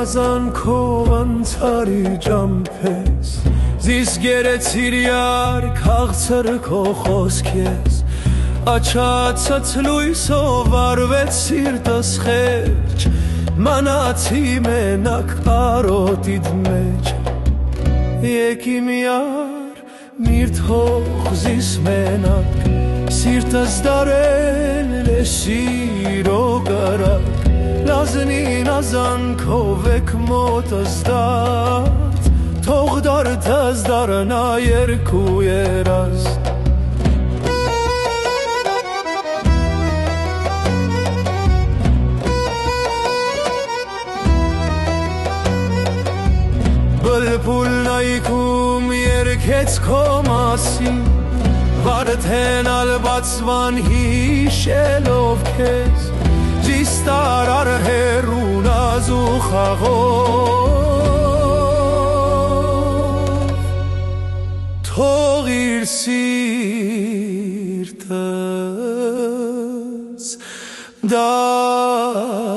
ազան քով անցարի ջամփես Զիս գերեցիր յար քաղցր քո խոսքես Աչացած լույսով արվեց սիրտս խեղճ Մանացի մենակ արոտիդ մեջ Եկի միար միրդ հողզիս մենակ Սիրտս դարել է սիրո գարակ Լազնին ազանքով եք մոտս դարձ Թող դարդս դարնա երկու երաստ Բլբուլնայքում երկեց քո մասին Վարդեն ալբացվան հիշելով քեզ Զիստարար հերուն ազու խաղով Թող իր սիրտս դարդի